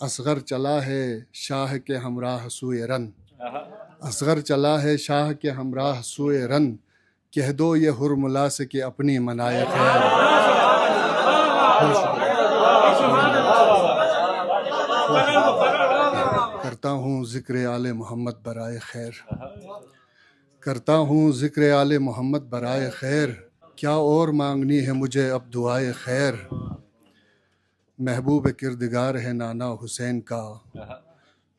असगर चला है शाह के हमराह सूए रन। असगर चला है शाह के हमराह सूए रन, कह दो ये हुरमुला से कि अपनी मनाए खैर। करता हूँ ज़िक्र आले मोहम्मद बराए खैर, करता हूँ ज़िक्र आले मोहम्मद बराए खैर, क्या और मांगनी है मुझे अब दुआए खैर। महबूब किरदगार है नाना हुसैन का,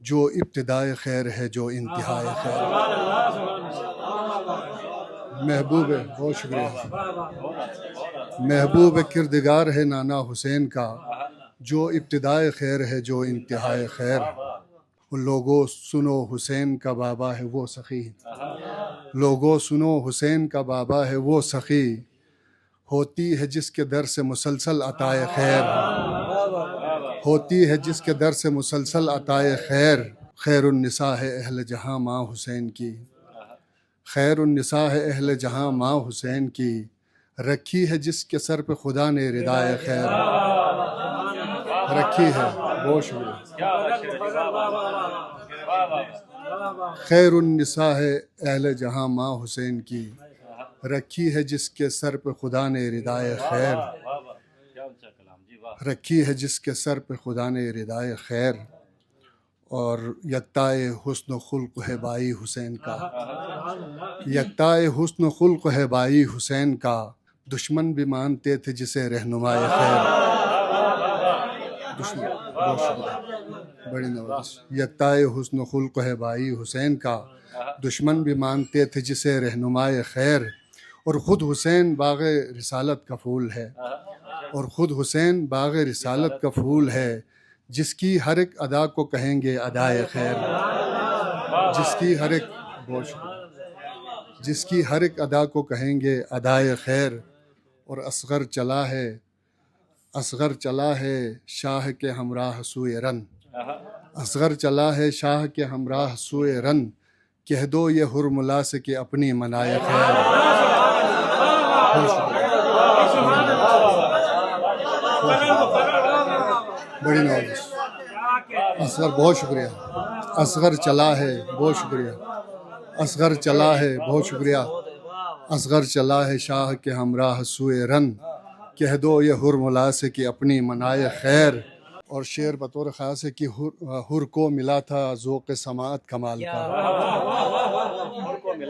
जो इब्तिदाए खैर है जो इंतहाए खैर। महबूब, बहुत शुक्रिया। महबूब किरदगार है नाना हुसैन का, जो इब्तिदाए खैर है जो इंतहाए खैर। लोगों सुनो हुसैन का बाबा है वो सखी, लोगों सुनो हुसैन का बाबा है वो सखी, होती है जिसके दर से मुसलसल अताए खैर। होती है जिसके दर से मुसलसल अताए खैर। खैरुन्निसा है अहले जहां माँ हुसैन की, खैरुन्निसा है अहले जहां माँ हुसैन की, रखी है जिसके सर पे खुदा ने रिदाए खैर। रखी है, बहुत शुक्रिया। खैरुन्निसा है अहले जहां माँ हुसैन की, रखी है जिसके सर पे खुदा ने रिदाए खैर। रखी है जिसके सर पे खुदा ने रिदाए खैर। और यक्ताए हुस्न खुल्क है बाई हुसैन का, यक्ताए हुस्न खुल्क है बाई हुसैन का, दुश्मन भी मानते थे जिसे रहनुमाए खैर। दुश्मन, बहुत शुक्रिया, बड़ी नवाज़िश। यक्ताए हुस्न खुल्क है बाई हुसैन का, दुश्मन भी मानते थे जिसे रहनुमाए खैर। और ख़ुद हुसैन बाग़े रिसालत का फूल है, और ख़ुद हुसैन बाग़े रिसालत का फूल है, जिसकी हर एक अदा को कहेंगे अदाए खैर। जिसकी हर एक, बहुत शुक्रिया, जिसकी हर एक अदा को कहेंगे अदाए खैर। और असगर चला है, असगर चला है शाह के हमराह सूए रन। असगर चला है शाह के हमराह सूए रन, कह दो ये हुरमुला से कि अपनी मनाए खैर। बड़ी नवाज़िश। असगर, बहुत शुक्रिया। असगर चला है, बहुत शुक्रिया। असगर चला है, बहुत शुक्रिया। असगर चला है शाह के हमराह सूए रन, कह दो ये हुरमुला से कि अपनी मनाए खैर। और शेर बतौर ख़ास है कि हुर को मिला था ज़ौक़ समाअत कमाल का,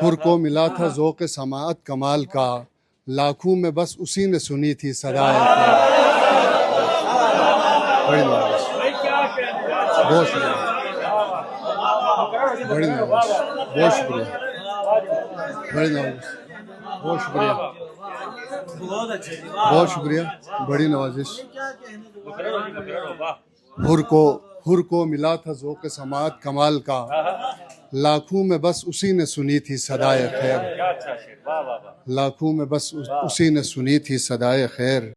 हुर को मिला था ज़ौक़ समाअत कमाल का, लाखों में बस उसी ने सुनी थी सदाए खैर। बड़ी नवाज़िश, बहुत शुक्रिया, बड़ी नवाज़िश, बहुत शुक्रिया, बड़ी नवाज़िश, बहुत शुक्रिया, बहुत शुक्रिया, बड़ी नवाज़िश। हुर को मिला था ज़ौक़ समाअत कमाल का, लाखों में बस उसी ने सुनी थी सदाए खैर। लाखों में बस उसी ने सुनी थी सदाए खैर।